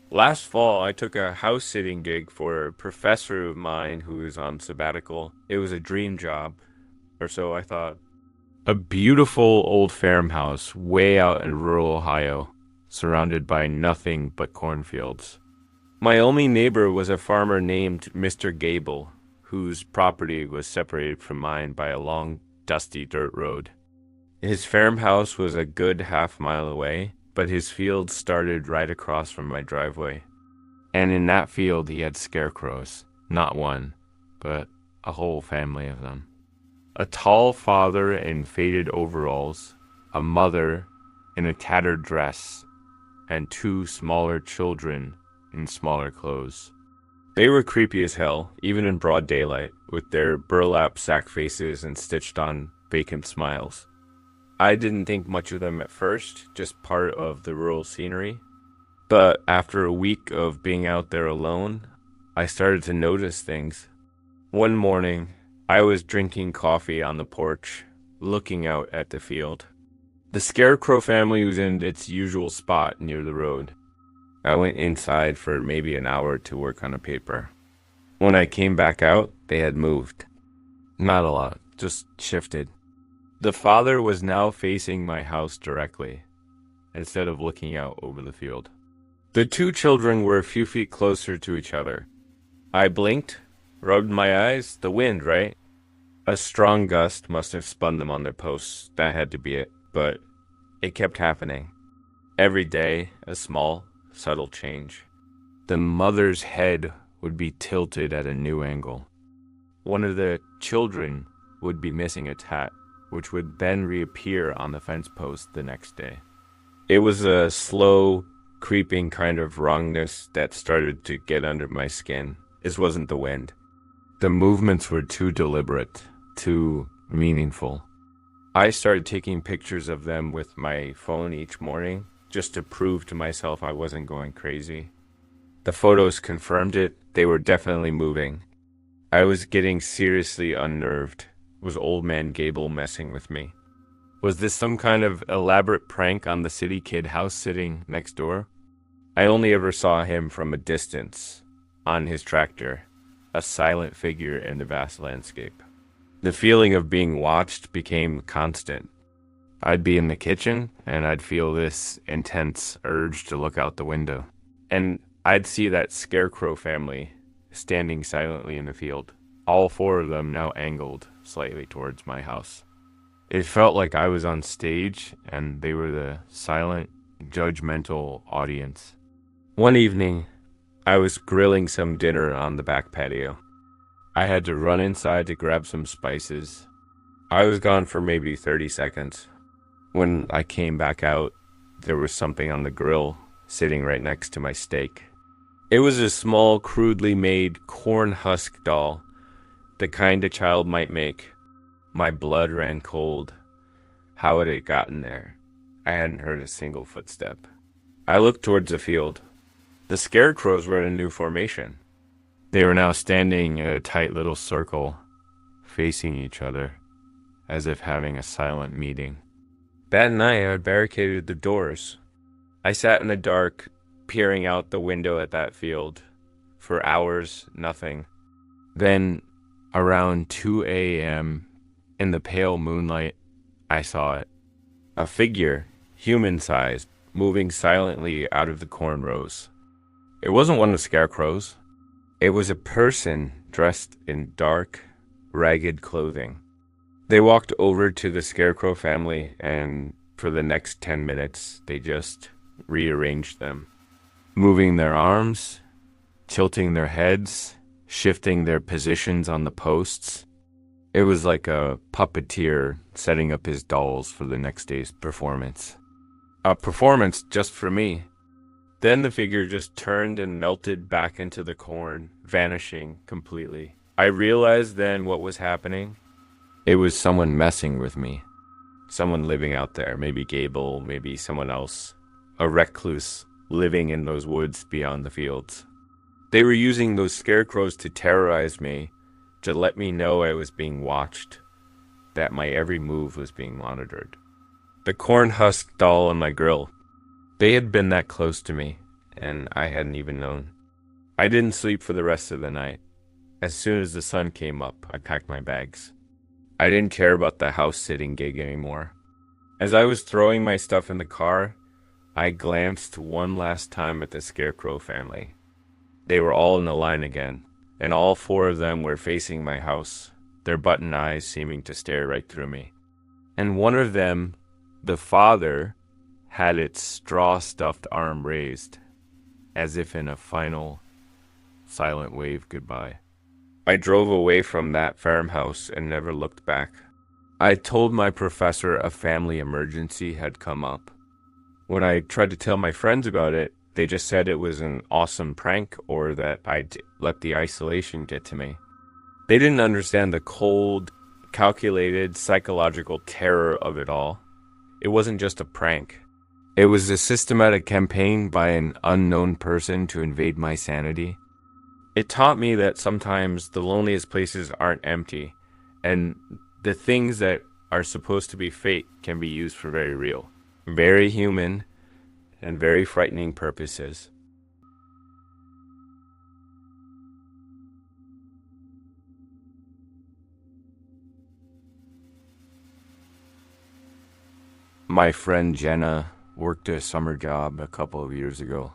Last fall, I took a house sitting gig for a professor of mine who was on sabbatical. It was a dream job, or so I thought. A beautiful old farmhouse way out in rural Ohio, surrounded by nothing but cornfields. My only neighbor was a farmer named Mr. Gable, whose property was separated from mine by a long, dusty dirt road. His farmhouse was a good half-mile away, but his field started right across from my driveway. And in that field he had scarecrows. Not one, but a whole family of them. A tall father in faded overalls, a mother in a tattered dress, and two smaller children in smaller clothes. They were creepy as hell, even in broad daylight, with their burlap sack faces and stitched on vacant smiles. I didn't think much of them at first, just part of the rural scenery. But after a week of being out there alone, I started to notice things. One morning, I was drinking coffee on the porch, looking out at the field. The Scarecrow family was in its usual spot near the road. I went inside for maybe an hour to work on a paper. When I came back out, they had moved. Not a lot, just shifted. The father was now facing my house directly, instead of looking out over the field. The two children were a few feet closer to each other. I blinked, rubbed my eyes. The wind, right? A strong gust must have spun them on their posts. That had to be it. But it kept happening. Every day, a small, subtle change. The mother's head would be tilted at a new angle. One of the children would be missing its hat, which would then reappear on the fence post the next day. It was a slow, creeping kind of wrongness that started to get under my skin. This wasn't the wind. The movements were too deliberate, too meaningful. I started taking pictures of them with my phone each morning, just to prove to myself I wasn't going crazy. The photos confirmed it. They were definitely moving. I was getting seriously unnerved. Was old man Gable messing with me? Was this some kind of elaborate prank on the city kid house sitting next door? I only ever saw him from a distance, on his tractor, a silent figure in the vast landscape. The feeling of being watched became constant. I'd be in the kitchen, and I'd feel this intense urge to look out the window. And I'd see that Scarecrow family standing silently in the field, all four of them now angled slightly towards my house. It felt like I was on stage, and they were the silent, judgmental audience. One evening, I was grilling some dinner on the back patio. I had to run inside to grab some spices. I was gone for maybe 30 seconds. When I came back out, there was something on the grill sitting right next to my steak. It was a small, crudely made corn husk doll, the kind a child might make. My blood ran cold. How had it gotten there? I hadn't heard a single footstep. I looked towards the field. The scarecrows were in a new formation. They were now standing in a tight little circle, facing each other, as if having a silent meeting. That night, I barricaded the doors. I sat in the dark, peering out the window at that field. For hours, nothing. Then, around 2 a.m., in the pale moonlight, I saw it. A figure, human-sized, moving silently out of the corn rows. It wasn't one of the scarecrows. It was a person dressed in dark, ragged clothing. They walked over to the Scarecrow family, and for the next 10 minutes, they just rearranged them, moving their arms, tilting their heads, shifting their positions on the posts. It was like a puppeteer setting up his dolls for the next day's performance. A performance just for me. Then the figure just turned and melted back into the corn, vanishing completely. I realized then what was happening. It was someone messing with me. Someone living out there, maybe Gable, maybe someone else. A recluse living in those woods beyond the fields. They were using those scarecrows to terrorize me, to let me know I was being watched, that my every move was being monitored. The corn husk doll on my grill, they had been that close to me, and I hadn't even known. I didn't sleep for the rest of the night. As soon as the sun came up, I packed my bags. I didn't care about the house sitting gig anymore. As I was throwing my stuff in the car, I glanced one last time at the Scarecrow family. They were all in a line again, and all four of them were facing my house, their button eyes seeming to stare right through me. And one of them, the father, had its straw-stuffed arm raised, as if in a final, silent wave goodbye. I drove away from that farmhouse and never looked back. I told my professor a family emergency had come up. When I tried to tell my friends about it, they just said it was an awesome prank or that I'd let the isolation get to me. They didn't understand the cold, calculated psychological terror of it all. It wasn't just a prank. It was a systematic campaign by an unknown person to invade my sanity. It taught me that sometimes the loneliest places aren't empty, and the things that are supposed to be fake can be used for very real, very human, and very frightening purposes. My friend Jenna worked a summer job a couple of years ago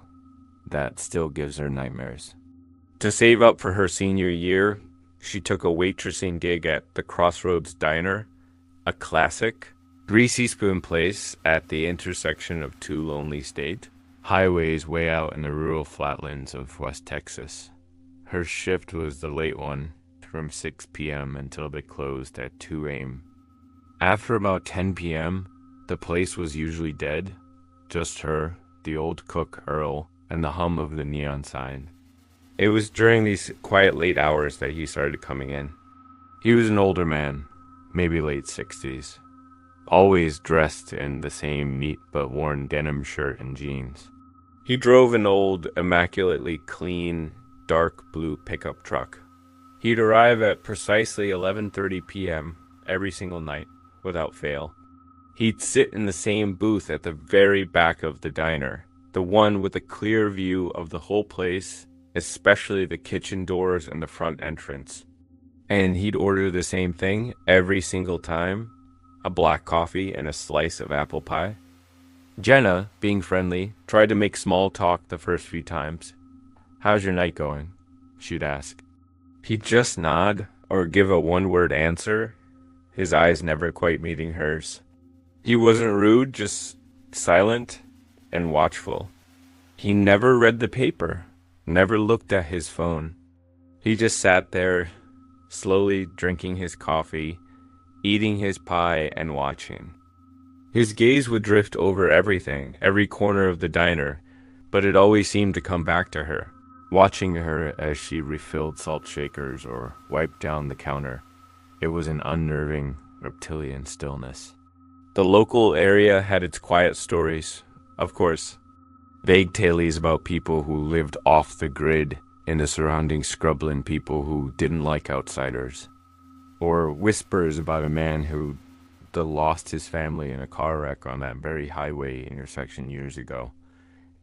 that still gives her nightmares. To save up for her senior year, she took a waitressing gig at the Crossroads Diner, a classic, greasy spoon place at the intersection of two lonely states, highways way out in the rural flatlands of West Texas. Her shift was the late one, from 6 p.m. until they closed at 2 a.m. After about 10 p.m., the place was usually dead, just her, the old cook Earl, and the hum of the neon sign. It was during these quiet late hours that he started coming in. He was an older man, maybe late 60s, always dressed in the same neat but worn denim shirt and jeans. He drove an old, immaculately clean, dark blue pickup truck. He'd arrive at precisely 11:30 p.m. every single night, without fail. He'd sit in the same booth at the very back of the diner, the one with a clear view of the whole place, especially the kitchen doors and the front entrance. And he'd order the same thing every single time, a black coffee and a slice of apple pie. Jenna, being friendly, tried to make small talk the first few times. "How's your night going?" she'd ask. He'd just nod or give a one-word answer, his eyes never quite meeting hers. He wasn't rude, just silent and watchful. He never read the paper, never looked at his phone. He just sat there, slowly drinking his coffee, eating his pie, and watching. His gaze would drift over everything, every corner of the diner, but it always seemed to come back to her, watching her as she refilled salt shakers or wiped down the counter. It was an unnerving, reptilian stillness. The local area had its quiet stories, of course. Vague tales about people who lived off the grid in the surrounding scrubland people who didn't like outsiders. Or whispers about a man who lost his family in a car wreck on that very highway intersection years ago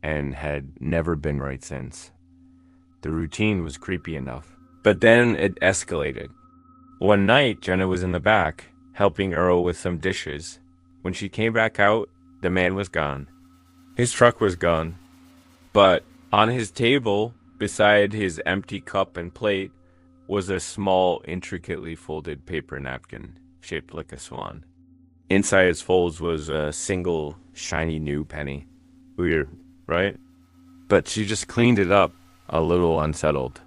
and had never been right since. The routine was creepy enough. But then it escalated. One night, Jenna was in the back, helping Earl with some dishes. When she came back out, the man was gone. His truck was gone. But on his table, beside his empty cup and plate, was a small, intricately folded paper napkin, shaped like a swan. Inside its folds was a single, shiny new penny. Weird, right? But she just cleaned it up, a little unsettled.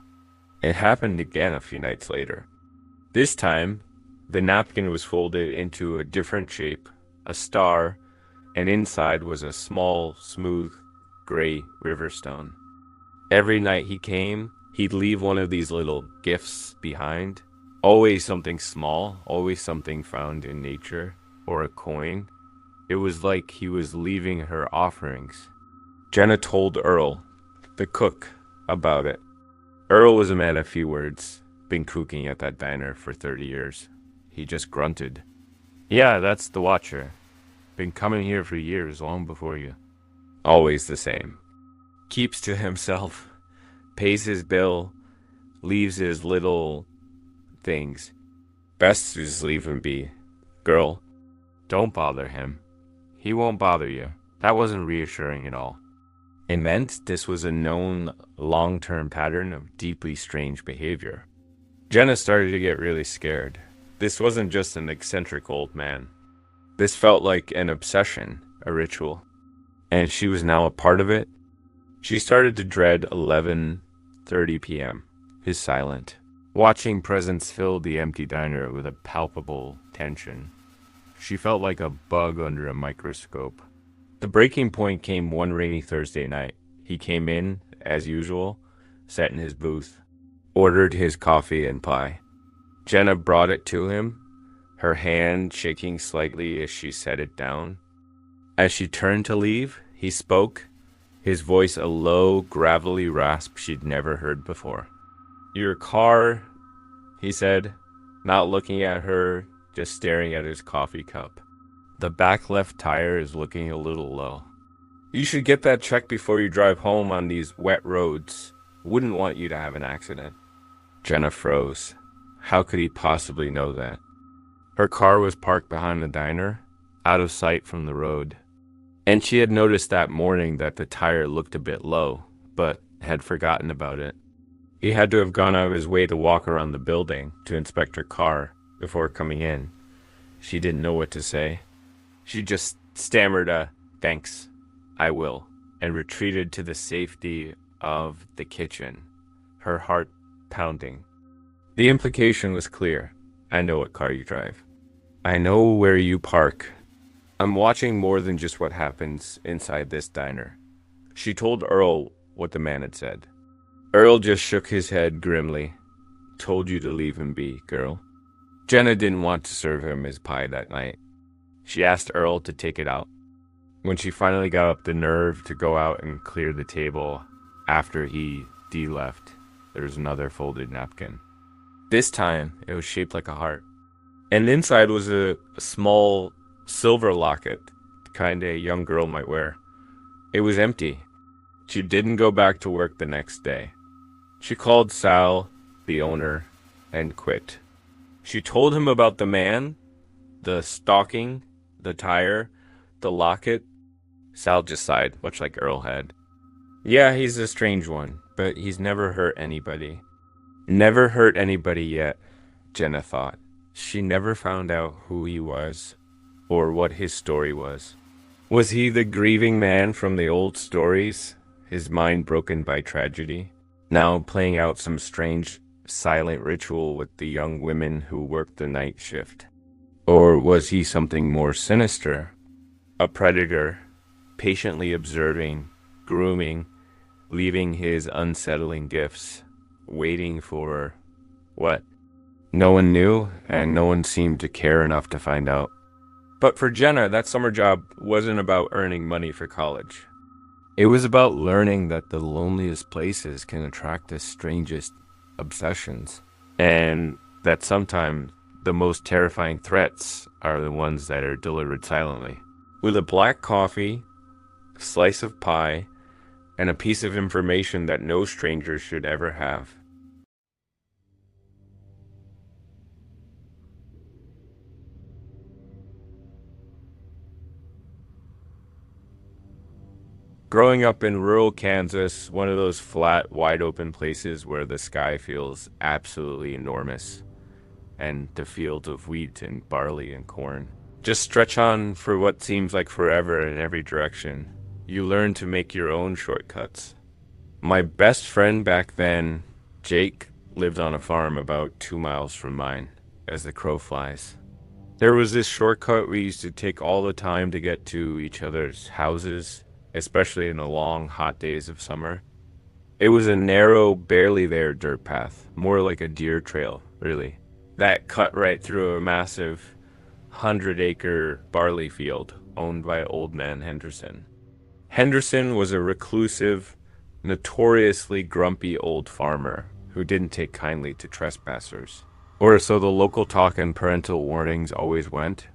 It happened again a few nights later. This time, the napkin was folded into a different shape, a star, and inside was a small, smooth, gray river stone. Every night he came, he'd leave one of these little gifts behind. Always something small, always something found in nature, or a coin. It was like he was leaving her offerings. Jenna told Earl, the cook, about it. Earl was a man of few words, been cooking at that diner for 30 years. He just grunted. "Yeah, that's the watcher. Been coming here for years, long before you." Always the same. keeps to himself, pays his bill, leaves his little things. Best to just leave him be. Girl, don't bother him. He won't bother you. That wasn't reassuring at all. It meant this was a known long-term pattern of deeply strange behavior. Jenna started to get really scared. This wasn't just an eccentric old man. This felt like an obsession, a ritual. And she was now a part of it. She started to dread 11:30 p.m., his silent. Watching presence fill the empty diner with a palpable tension. She felt like a bug under a microscope. The breaking point came one rainy Thursday night. He came in, as usual, sat in his booth, ordered his coffee and pie. Jenna brought it to him, her hand shaking slightly as she set it down. As she turned to leave, he spoke, his voice a low, gravelly rasp she'd never heard before. "Your car," he said, not looking at her, just staring at his coffee cup. "The back left tire is looking a little low. You should get that checked before you drive home on these wet roads. Wouldn't want you to have an accident." Jenna froze. How could he possibly know that? Her car was parked behind the diner, out of sight from the road. And she had noticed that morning that the tire looked a bit low, but had forgotten about it. He had to have gone out of his way to walk around the building to inspect her car before coming in. She didn't know what to say. She just stammered a "thanks, I will," and retreated to the safety of the kitchen, her heart pounding. The implication was clear. I know what car you drive. I know where you park. I'm watching more than just what happens inside this diner. She told Earl what the man had said. Earl just shook his head grimly. "Told you to leave him be, girl." Jenna didn't want to serve him his pie that night. She asked Earl to take it out. When she finally got up the nerve to go out and clear the table after he left, there was another folded napkin. This time, it was shaped like a heart. And inside was a small silver locket, the kind a young girl might wear. It was empty. She didn't go back to work the next day. She called Sal, the owner, and quit. She told him about the man, the stalking, the tire, the locket. Sal just sighed, much like Earl had. "Yeah, he's a strange one, but he's never hurt anybody." Never hurt anybody yet, Jenna thought. She never found out who he was, or what his story was. Was he the grieving man from the old stories, his mind broken by tragedy, now playing out some strange, silent ritual with the young women who worked the night shift? Or was he something more sinister? A predator, patiently observing, grooming, leaving his unsettling gifts, waiting for what? No one knew, and no one seemed to care enough to find out. But for Jenna, that summer job wasn't about earning money for college. It was about learning that the loneliest places can attract the strangest obsessions, and that sometimes the most terrifying threats are the ones that are delivered silently. With a black coffee, a slice of pie, and a piece of information that no stranger should ever have. Growing up in rural Kansas, one of those flat, wide-open places where the sky feels absolutely enormous, and the fields of wheat and barley and corn just stretch on for what seems like forever in every direction. You learn to make your own shortcuts. My best friend back then, Jake, lived on a farm about 2 miles from mine, as the crow flies. There was this shortcut we used to take all the time to get to each other's houses, especially in the long, hot days of summer. It was a narrow, barely there dirt path, more like a deer trail, really, that cut right through a massive 100-acre barley field owned by old man Henderson. Henderson was a reclusive, notoriously grumpy old farmer who didn't take kindly to trespassers. Or so the local talk and parental warnings always went.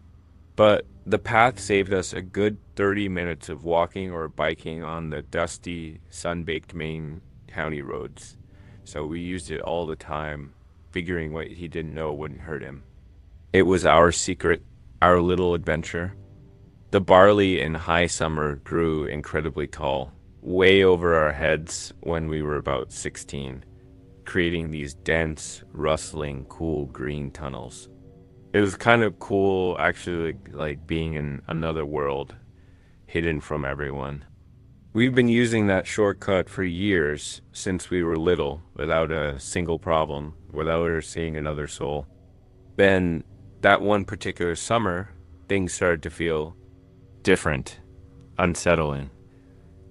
But the path saved us a good 30 minutes of walking or biking on the dusty, sun-baked main county roads. So we used it all the time, figuring what he didn't know wouldn't hurt him. It was our secret, our little adventure. The barley in high summer grew incredibly tall, way over our heads when we were about 16, creating these dense, rustling, cool green tunnels. It was kind of cool, actually, like being in another world, hidden from everyone. We've been using that shortcut for years, since we were little, without a single problem, without ever seeing another soul. Then, that one particular summer, things started to feel different, unsettling.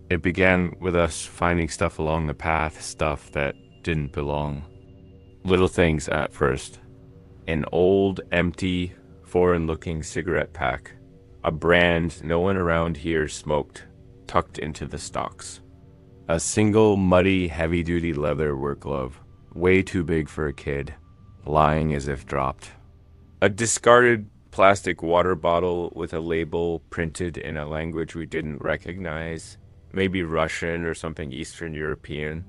It began with us finding stuff along the path, stuff that didn't belong. Little things at first. An old, empty, foreign-looking cigarette pack. A brand no one around here smoked, tucked into the stalks. A single, muddy, heavy-duty leather work glove, way too big for a kid, lying as if dropped. A discarded plastic water bottle with a label printed in a language we didn't recognize, maybe Russian or something Eastern European.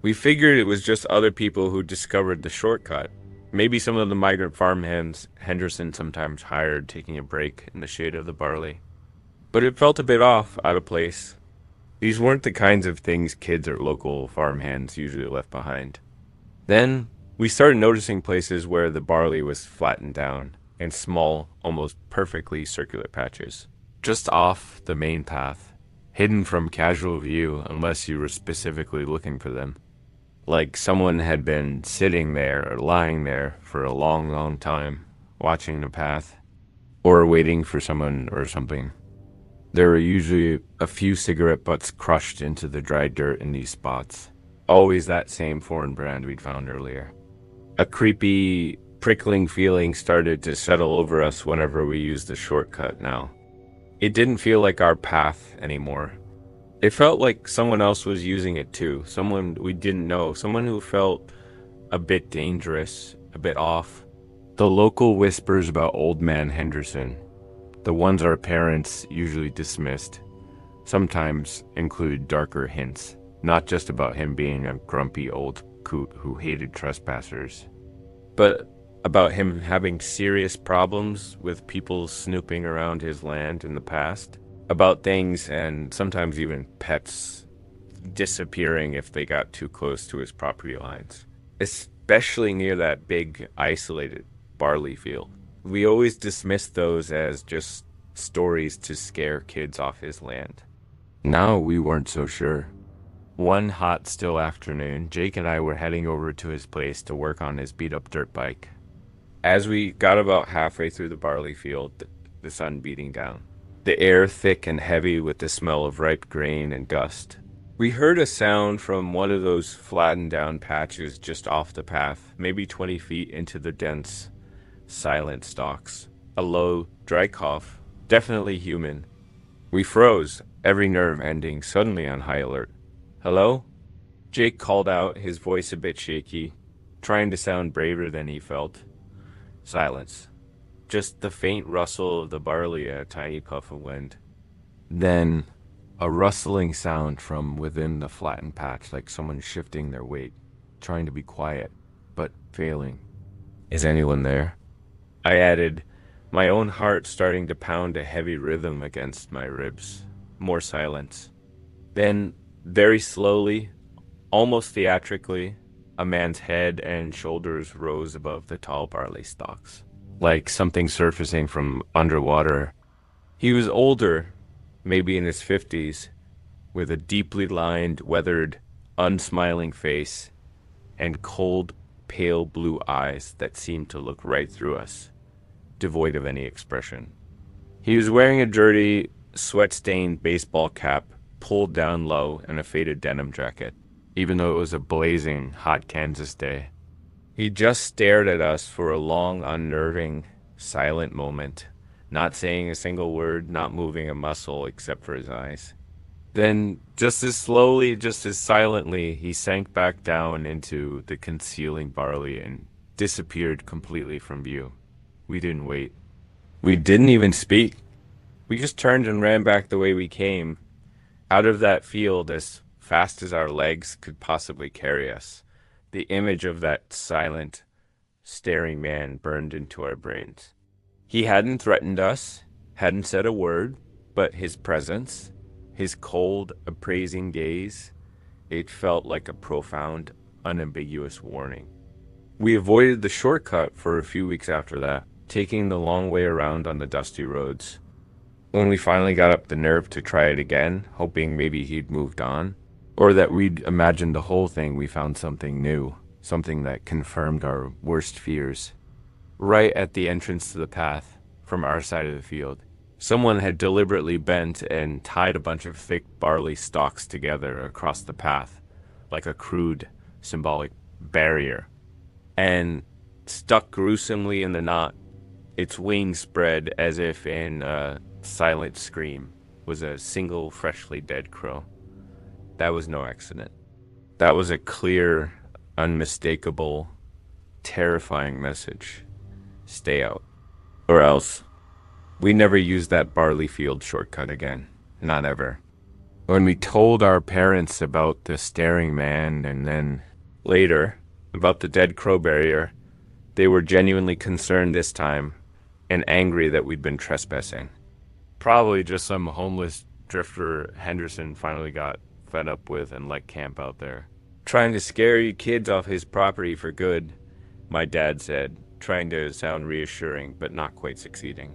We figured it was just other people who discovered the shortcut. Maybe some of the migrant farmhands Henderson sometimes hired taking a break in the shade of the barley. But it felt a bit off, out of place. These weren't the kinds of things kids or local farmhands usually left behind. Then, we started noticing places where the barley was flattened down, in small, almost perfectly circular patches, just off the main path, hidden from casual view unless you were specifically looking for them. Like someone had been sitting there or lying there for a long, long time, watching the path, or waiting for someone or something. There were usually a few cigarette butts crushed into the dry dirt in these spots. Always that same foreign brand we'd found earlier. A creepy, prickling feeling started to settle over us whenever we used the shortcut now. It didn't feel like our path anymore. It felt like someone else was using it too, someone we didn't know, someone who felt a bit dangerous, a bit off. The local whispers about Old Man Henderson, the ones our parents usually dismissed, sometimes include darker hints, not just about him being a grumpy old coot who hated trespassers, but about him having serious problems with people snooping around his land in the past, about things and sometimes even pets disappearing if they got too close to his property lines, especially near that big isolated barley field. We always dismissed those as just stories to scare kids off his land. Now we weren't so sure. One hot, still afternoon, Jake and I were heading over to his place to work on his beat-up dirt bike. As we got about halfway through the barley field, the sun beating down, the air thick and heavy with the smell of ripe grain and dust, we heard a sound from one of those flattened down patches just off the path, maybe 20 feet into the dense, silent stalks. A low, dry cough, definitely human. We froze, every nerve ending suddenly on high alert. "Hello?" Jake called out, his voice a bit shaky, trying to sound braver than he felt. Silence. Just the faint rustle of the barley and a tiny puff of wind. Then, a rustling sound from within the flattened patch, like someone shifting their weight, trying to be quiet, but failing. "Is anyone there?" I added, my own heart starting to pound a heavy rhythm against my ribs. More silence. Then, very slowly, almost theatrically, a man's head and shoulders rose above the tall barley stalks, like something surfacing from underwater. He was older, maybe in his 50s, with a deeply lined, weathered, unsmiling face, and cold, pale blue eyes that seemed to look right through us, devoid of any expression. He was wearing a dirty, sweat-stained baseball cap, pulled down low, and a faded denim jacket, even though it was a blazing, hot Kansas day. He just stared at us for a long, unnerving, silent moment, not saying a single word, not moving a muscle except for his eyes. Then, just as slowly, just as silently, he sank back down into the concealing barley and disappeared completely from view. We didn't wait. We didn't even speak. We just turned and ran back the way we came, out of that field as fast as our legs could possibly carry us. The image of that silent, staring man burned into our brains. He hadn't threatened us, hadn't said a word, but his presence, his cold, appraising gaze, it felt like a profound, unambiguous warning. We avoided the shortcut for a few weeks after that, taking the long way around on the dusty roads. When we finally got up the nerve to try it again, hoping maybe he'd moved on, or that we'd imagined the whole thing, we found something new, something that confirmed our worst fears. Right at the entrance to the path, from our side of the field, someone had deliberately bent and tied a bunch of thick barley stalks together across the path, like a crude, symbolic barrier, and stuck gruesomely in the knot. Its wings spread as if in a silent scream was a single freshly dead crow. That was no accident. That was a clear, unmistakable, terrifying message. Stay out. Or else. We never used that barley field shortcut again. Not ever. When we told our parents about the staring man and then later about the dead crow barrier, they were genuinely concerned this time and angry that we'd been trespassing. Probably just some homeless drifter Henderson finally got fed up with and let camp out there. Trying to scare you kids off his property for good, my dad said, trying to sound reassuring but not quite succeeding.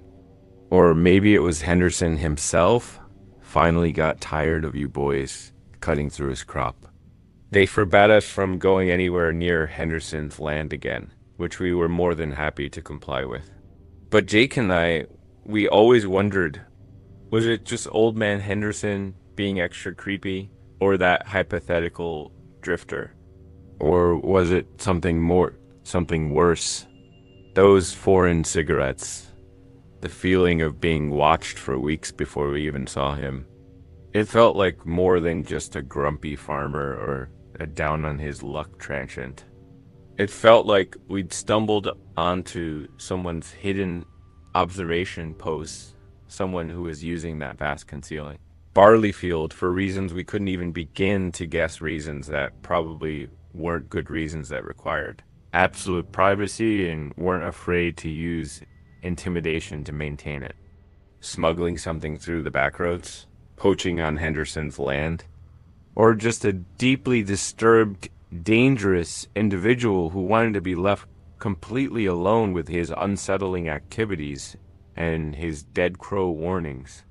Or maybe it was Henderson himself finally got tired of you boys cutting through his crop. They forbade us from going anywhere near Henderson's land again, which we were more than happy to comply with. But Jake and I, we always wondered, was it just old man Henderson being extra creepy, or that hypothetical drifter? Or was it something more, something worse? Those foreign cigarettes. The feeling of being watched for weeks before we even saw him. It felt like more than just a grumpy farmer or a down-on-his-luck transient. It felt like we'd stumbled onto someone's hidden observation post, someone who was using that vast concealing barley field for reasons we couldn't even begin to guess, reasons that probably weren't good reasons that required absolute privacy and weren't afraid to use intimidation to maintain it. Smuggling something through the back roads, poaching on Henderson's land, or just a deeply disturbed, dangerous individual who wanted to be left completely alone with his unsettling activities and his dead crow warnings.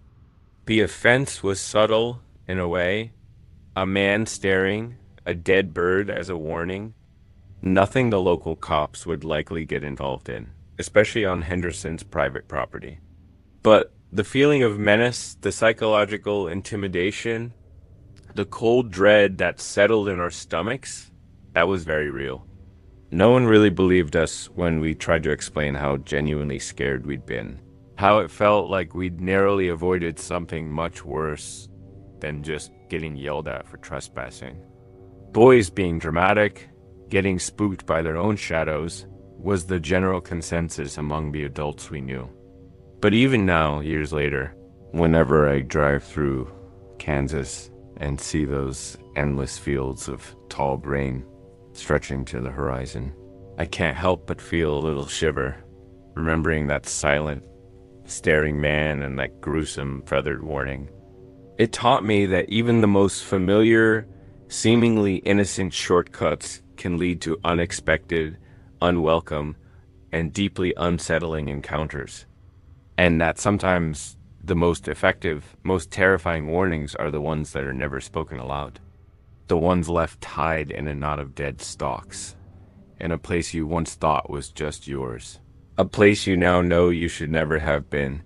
The offense was subtle in a way, a man staring, a dead bird as a warning, nothing the local cops would likely get involved in, especially on Henderson's private property. But the feeling of menace, the psychological intimidation, the cold dread that settled in our stomachs, that was very real. No one really believed us when we tried to explain how genuinely scared we'd been, how it felt like we'd narrowly avoided something much worse than just getting yelled at for trespassing. Boys being dramatic, getting spooked by their own shadows, was the general consensus among the adults we knew. But even now, years later, whenever I drive through Kansas and see those endless fields of tall grain stretching to the horizon, I can't help but feel a little shiver, remembering that silent, staring man and that gruesome feathered warning. It taught me that even the most familiar, seemingly innocent shortcuts can lead to unexpected, unwelcome, and deeply unsettling encounters. And that sometimes the most effective, most terrifying warnings are the ones that are never spoken aloud. The ones left tied in a knot of dead stalks, in a place you once thought was just yours. A place you now know you should never have been,